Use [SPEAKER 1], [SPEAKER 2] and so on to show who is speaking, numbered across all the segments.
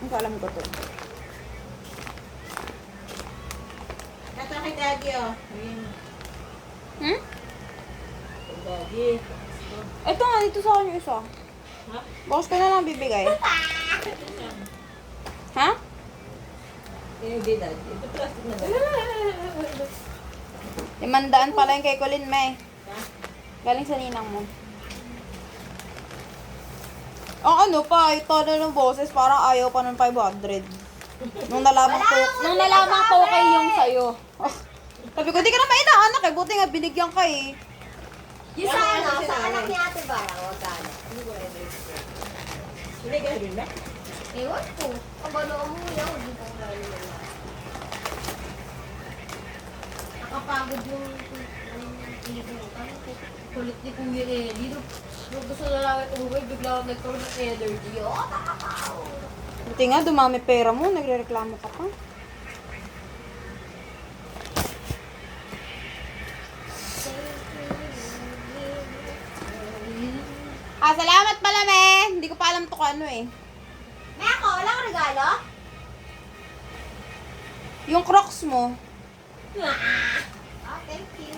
[SPEAKER 1] Ang alam ko to.
[SPEAKER 2] Ito kay Daddy, oh. Ayun.
[SPEAKER 1] Hmm?
[SPEAKER 2] Kay Daddy.
[SPEAKER 1] Ito nga, dito sa akin yung isa.
[SPEAKER 2] Ha?
[SPEAKER 1] Boss ko na lang bibigay. Ha?
[SPEAKER 2] Hindi, Daddy. Ito plastic na ba?
[SPEAKER 1] 500 pala yung kay Colin, May.
[SPEAKER 2] Ha?
[SPEAKER 1] Galing sa ninang mo. Ang ano pa, ito na ng boses, parang ayaw pa ng 500. Nung nalaman ko kay yung sa'yo. Oh, sabi ko, di ka na mainaanak eh. Buti nga binigyan ka eh.
[SPEAKER 3] Yung sa ano, sa anak ni Ate Bara, wag ka na.
[SPEAKER 2] Hindi ka rin ba?
[SPEAKER 3] Ewan ko. Kabalo mo yan, hindi ko kaya naman. Nakapagod yung ilibutan. Kulit ni Kuya Eddie. Nung gusto na lang ito umuwi, bigla ako nagkaroon ng energy. Oh, nakakaw!
[SPEAKER 1] Buti nga, dumami pera mo, nagre-reklamo ka pa. Salamat pala, me. Hindi ko pa alam to kung ano eh.
[SPEAKER 3] May ako, wala kang regalo?
[SPEAKER 1] Yung Crocs mo.
[SPEAKER 3] Ah, thank you.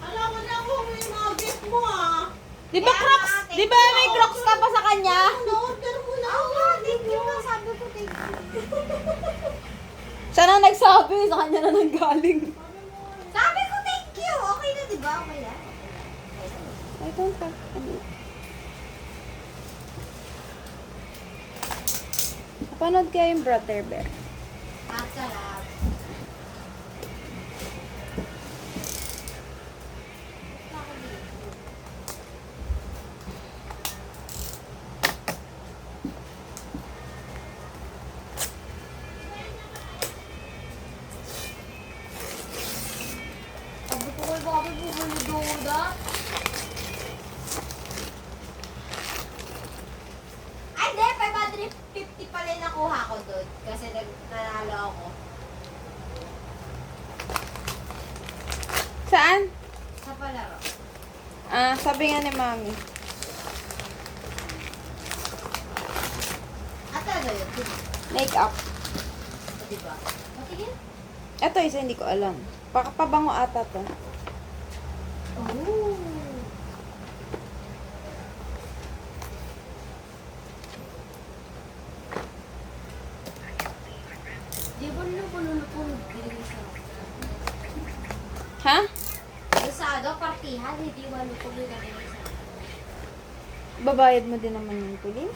[SPEAKER 2] Alam mo na kung may mga gift mo, ah.
[SPEAKER 1] Di ba Crocs? Di ba may Crocs ka pa sa kanya?
[SPEAKER 2] Order mo na.
[SPEAKER 3] Oo, thank you nga. Sabi ko, thank you.
[SPEAKER 1] Siya na nagsabi, sa kanya na nanggaling.
[SPEAKER 3] Sabi ko, thank you. Okay na, di ba? Okay na.
[SPEAKER 1] I don't have any. Napanood kaya yung Brother Bear.
[SPEAKER 3] At sarap. Sabi ko kay Bobby, bumili donut. Ay, hindi. 550 pala yung nakuha ko doon. Kasi nanalo ako.
[SPEAKER 1] Saan?
[SPEAKER 3] Sa palaro.
[SPEAKER 1] Sabi nga ni Mami.
[SPEAKER 3] At ano yun?
[SPEAKER 1] Makeup.
[SPEAKER 3] O, diba? Patingin.
[SPEAKER 1] Ito isa hindi ko alam. Pabango ata to.
[SPEAKER 3] Oh. Di ba nila panulupulog din sa
[SPEAKER 1] Ha?
[SPEAKER 3] sa ano, partihan, hindi malupog yung kanina sa
[SPEAKER 1] Babayad mo din naman yung tuling?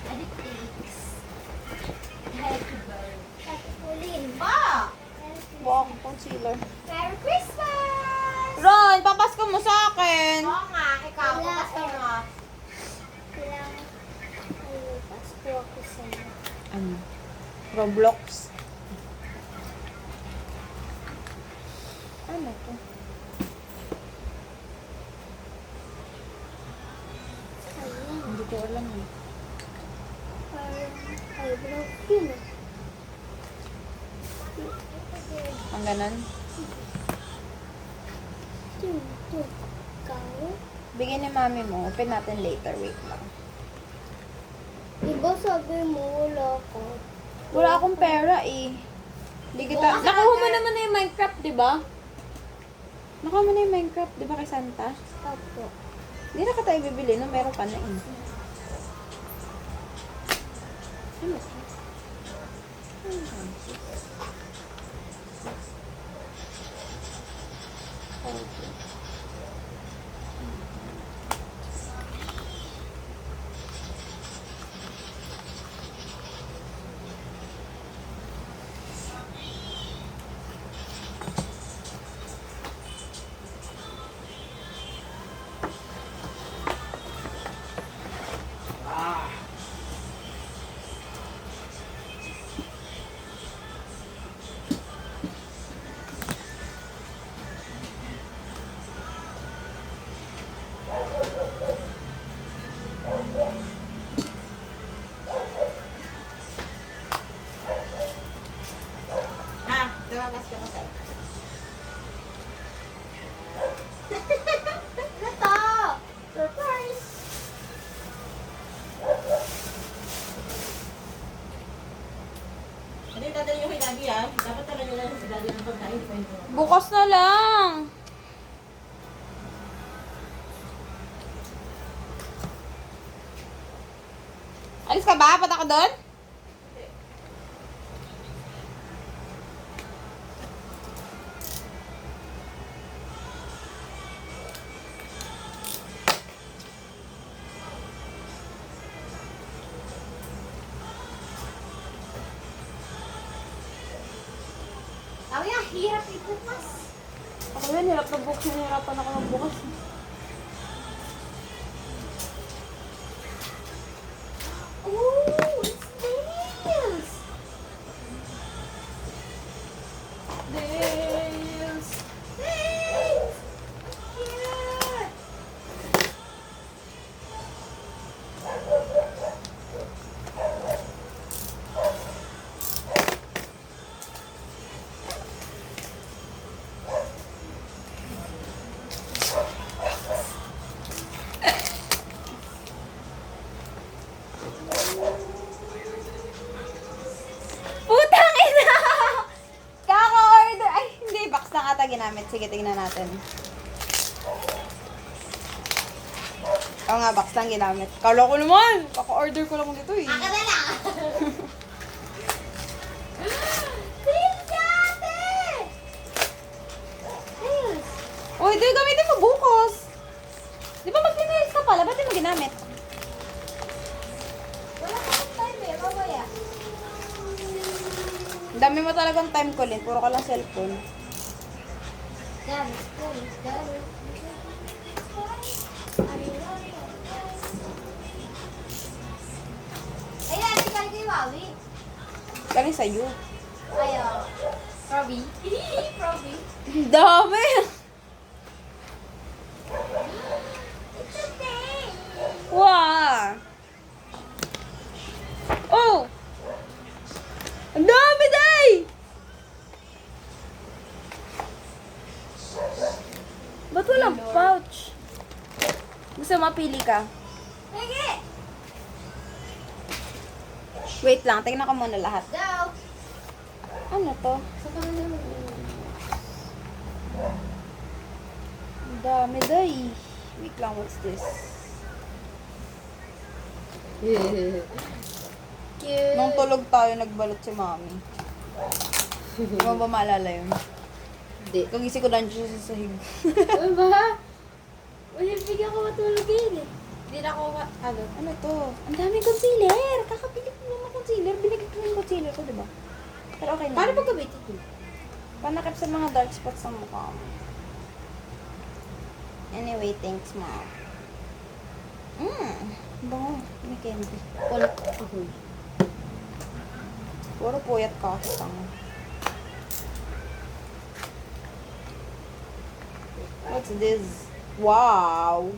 [SPEAKER 3] addictives. Happy birthday. Pa!
[SPEAKER 1] Buka concealer.
[SPEAKER 3] Merry Christmas!
[SPEAKER 1] Ron, papasko mo sa akin.
[SPEAKER 3] Oo nga, ikaw, kapag mo.
[SPEAKER 4] Kailangan ay pasko ako sa'yo.
[SPEAKER 1] Ano? Roblox. Ano to?
[SPEAKER 4] Ayun.
[SPEAKER 1] Hindi ko alam eh.
[SPEAKER 4] Parang eyebrow yun eh.
[SPEAKER 1] Ang ganon.
[SPEAKER 4] Ito. Ikaw?
[SPEAKER 1] Bigyan ni Mami mo. Open natin later. Wait lang.
[SPEAKER 4] Diba sabi mo wala ka?
[SPEAKER 1] Wala akong pera eh. Hindi kita... Nakuha mo naman na yung Minecraft, di ba? Nakuha mo na yung Minecraft, di ba kay Santa?
[SPEAKER 4] Opo.
[SPEAKER 1] Hindi na ka tayo bibili, no? Meron ka na eh. Ano to? Okay. na lang. Alis ka ba? Pata ka doon?
[SPEAKER 3] Sabi nga, hirap ibukas.
[SPEAKER 1] Ako yun, hirap na bukas. Nahirapan ako magbukas.
[SPEAKER 3] Ooh, it's nails!
[SPEAKER 1] Nails.
[SPEAKER 3] Nails! Cute!
[SPEAKER 1] Putang ina! Kaka-order! Ay, hindi. Box na ata ginamit. Sige, tingnan natin. Oo nga, box lang ginamit. Kala ko naman! Kaka-order ko lang dito eh.
[SPEAKER 3] Aka na lang! Nails ate! Nails!
[SPEAKER 1] Uy, di gamitin mo bukas. Di ba mag-nails ka pala? Ba't di mo ginamit?
[SPEAKER 3] Wala kang time eh, mamaya.
[SPEAKER 1] Ang dami mo talagang time ko, Lin. Puro ka lang cellphone.
[SPEAKER 3] Dami, dami, dami. Ay, natin kali kay Wawi.
[SPEAKER 1] Galing sa'yo.
[SPEAKER 3] Ayaw. Proby. Proby.
[SPEAKER 1] Ang dami!
[SPEAKER 3] It's a day.
[SPEAKER 1] Wow! Oh! Ang dami, day! Ba't walang pouch? Gusto mo mapili ka?
[SPEAKER 3] Sige!
[SPEAKER 1] Wait lang, tingnan ko muna lahat.
[SPEAKER 3] Go!
[SPEAKER 1] Ano to?
[SPEAKER 3] Sa kanila naman.
[SPEAKER 1] Ang dami, day. Wait lang, what's this?
[SPEAKER 3] Cute.
[SPEAKER 1] Nung tulog tayo, nagbalot si mami. Hindi mo ba maalala yun?
[SPEAKER 3] Hindi.
[SPEAKER 1] Kagising ko nandiyan siya sa sahig.
[SPEAKER 3] Ano ba? Wala bigyan ko matulog yun eh. Hindi na ako ano?
[SPEAKER 1] Ano to? Ang daming concealer! Kakapili ko naman concealer. Binigay ko yung concealer ko, diba? Pero okay na.
[SPEAKER 3] Paano pag gamitin ko?
[SPEAKER 1] Panakip sa mga dark spots sa mukha mo. Anyway, thanks, mom. Bango. May candy.
[SPEAKER 3] Ulit ako.
[SPEAKER 1] Puro puyat ka kasi tanga. What's this? Wow!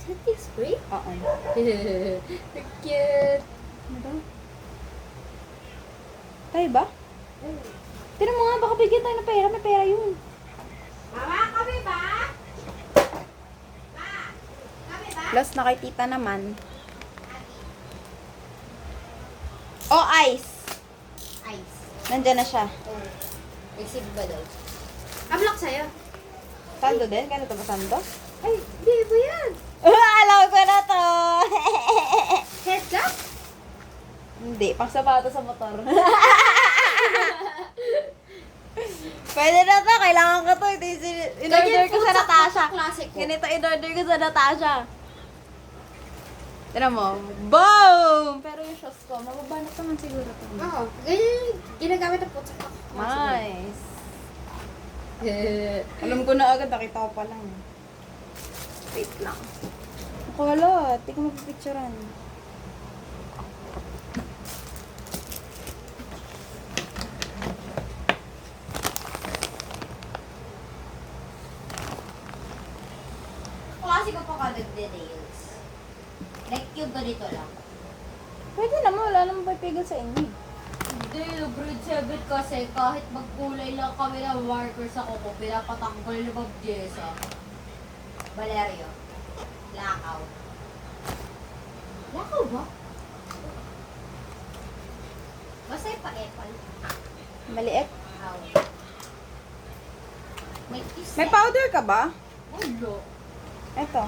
[SPEAKER 3] Setting spray?
[SPEAKER 1] Oo.
[SPEAKER 3] Cute.
[SPEAKER 1] Ano ba? Tayo ba? Tira mo nga, baka bigyan tayo ng pera. May pera yun.
[SPEAKER 3] Mama, kami ba? Kami ba?
[SPEAKER 1] Plus, na kay tita naman. Oh, ice!
[SPEAKER 3] Ice.
[SPEAKER 1] Nandyan na siya.
[SPEAKER 3] Oh. Exit ba daw? Ablak sa'yo.
[SPEAKER 1] Sando din? Ganito ba sando?
[SPEAKER 3] Ay, di ba yan?
[SPEAKER 1] Alam ko na to!
[SPEAKER 3] Heads up?
[SPEAKER 1] Hindi, pang sapato sa motor. Pwede na to, kailangan ko to. Ito yung in-order ko sa Natasha.
[SPEAKER 3] Classic ko.
[SPEAKER 1] Ganito in-order ko sa Natasha. Tira mo, boom! Pero yung shoes ko, mababanat naman siguro to.
[SPEAKER 3] Oo. Ganyan yung ginagamit ang putsa ko.
[SPEAKER 1] Nice. Alam ko na agad, nakita ko pa lang. Wait lang. Ako hala, di ko mapipicturean.
[SPEAKER 3] Klase ko pa kagad details. Like yung ganito lang.
[SPEAKER 1] Pwede naman, wala naman pipigil sa inyo.
[SPEAKER 3] Hindi, grade 7 kasi kahit magkulay lang kami ng marker sa kuko, pinapatanggal na mag-jesa. Valerio. Lakaw. Lakaw ba? Basta yung pa-epal.
[SPEAKER 1] Maliit.
[SPEAKER 3] Aw.
[SPEAKER 1] Mag-order ka ba?
[SPEAKER 3] Wala.
[SPEAKER 1] Eto.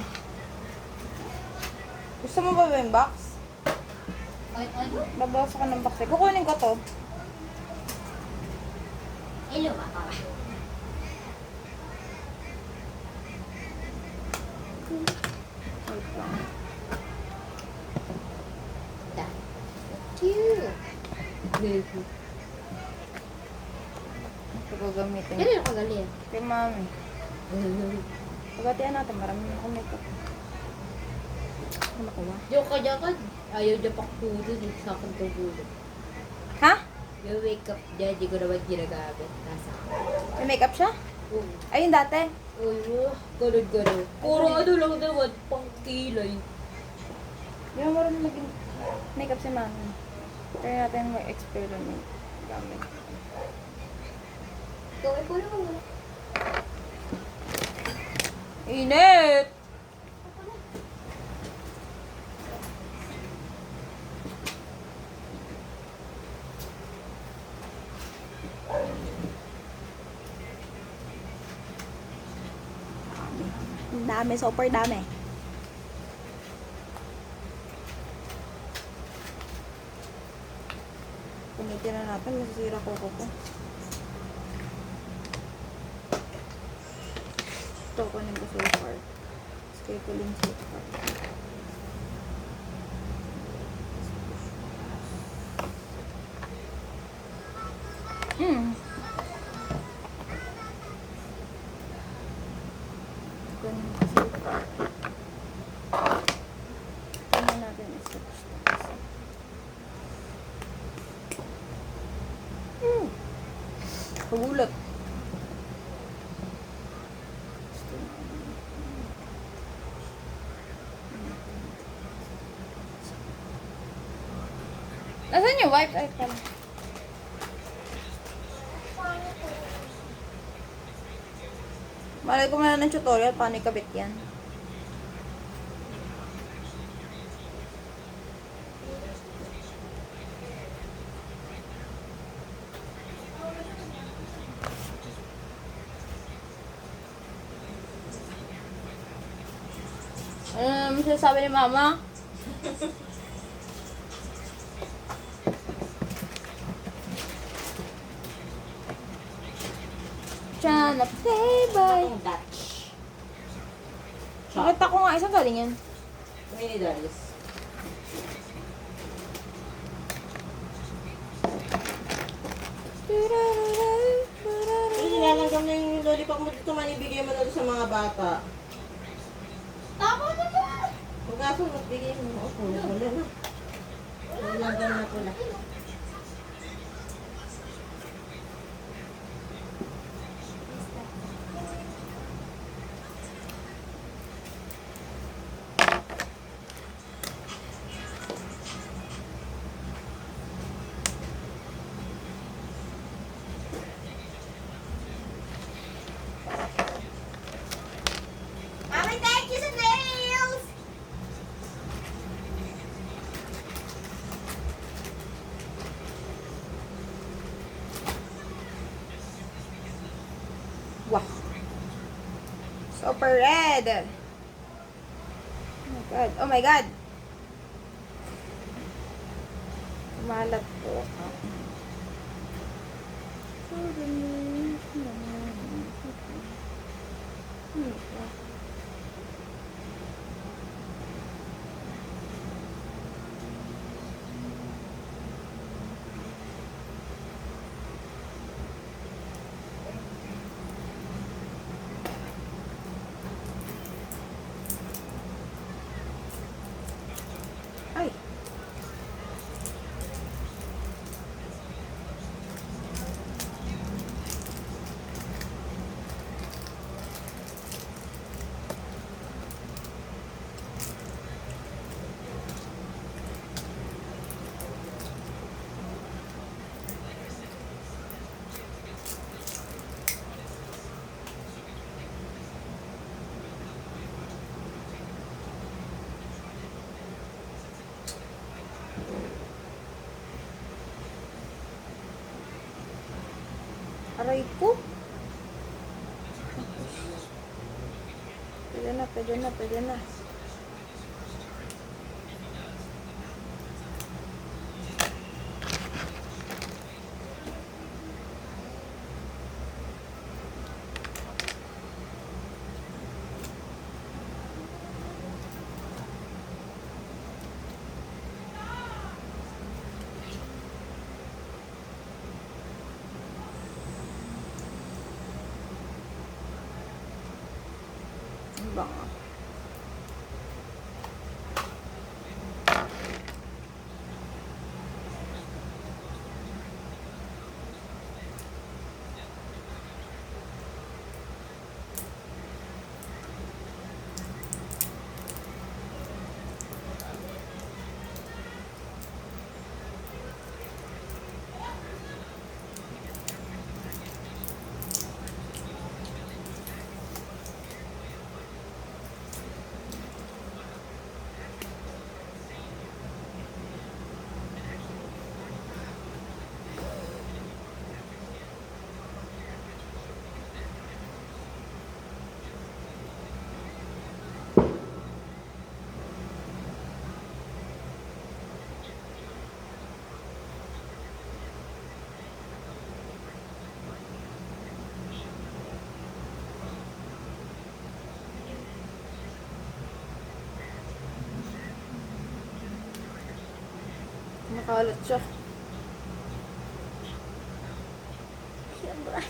[SPEAKER 1] Gusto mo ba yung box?
[SPEAKER 3] Ay, ano?
[SPEAKER 1] Babawas ako ng box eh. Kukunin ko to.
[SPEAKER 3] Hello, baka.
[SPEAKER 1] Wait lang.
[SPEAKER 3] Cute. Baby.
[SPEAKER 1] Ito gagamitin.
[SPEAKER 3] Kailan ka galing?
[SPEAKER 1] Kay mami. Pagatian natin, marami na akong makeup. Ano makuha?
[SPEAKER 3] Yung kanya ka, ayaw niya pakpulo dito sa akin tubulo.
[SPEAKER 1] Ha?
[SPEAKER 3] Yung makeup niya, hindi ko naman ginagamit. Nasa akin.
[SPEAKER 1] May makeup siya?
[SPEAKER 3] Oo.
[SPEAKER 1] Ayun dati.
[SPEAKER 3] Uy, ganun. Puro ano lang naman, pang kilay.
[SPEAKER 1] Di ba marunong maging makeup si mami? Try natin mag-experiment. Gamit.
[SPEAKER 3] Gawin ko naman wala.
[SPEAKER 1] Init! Ang dami, super dami. Kumitin na natin, masisira ko ko. Ito ko nang gusto yung part. Kaya ko lang sa part. Ganun kasi yung part. Tingnan natin i-stretch ito kasi. Pagulot. Nasaan yung wipes? Ay, pala. Malay ko muna ng tutorial paano ikabit yan. Ano sinasabi ni mama? Chana playboy.
[SPEAKER 3] Ang Dutch.
[SPEAKER 1] Nakita ko nga isang galing yan.
[SPEAKER 3] Mini Darius.
[SPEAKER 2] Pero nilalanggam na yung lollipop mo dito, manibigay mo na doon sa mga bata.
[SPEAKER 3] Tama na ba?
[SPEAKER 2] Kung kaso, magbigay mo. Opo, wala na. Nilalanggam na pula.
[SPEAKER 3] Mami, thank you sa nails!
[SPEAKER 1] Wow. Super red. Oh my god. Oh my god. Kumalat po. Ay. Aray ko. Pwede na, pwede na. Ano ba nga? Nakalat siya. Siyempre.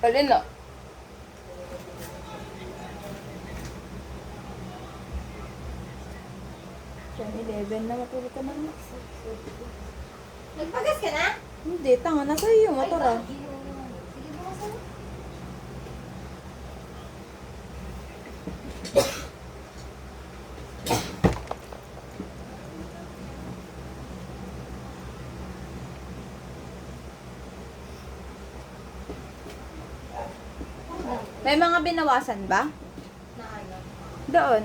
[SPEAKER 1] Alin na? Diyan, 11 na matulog ka na.
[SPEAKER 3] Nagpagas ka na?
[SPEAKER 1] Hindi, tanga na sa'yo yung motor ah.
[SPEAKER 3] Sige, bukasan mo.
[SPEAKER 1] May mga binawasan ba?
[SPEAKER 3] Na ano?
[SPEAKER 1] Doon.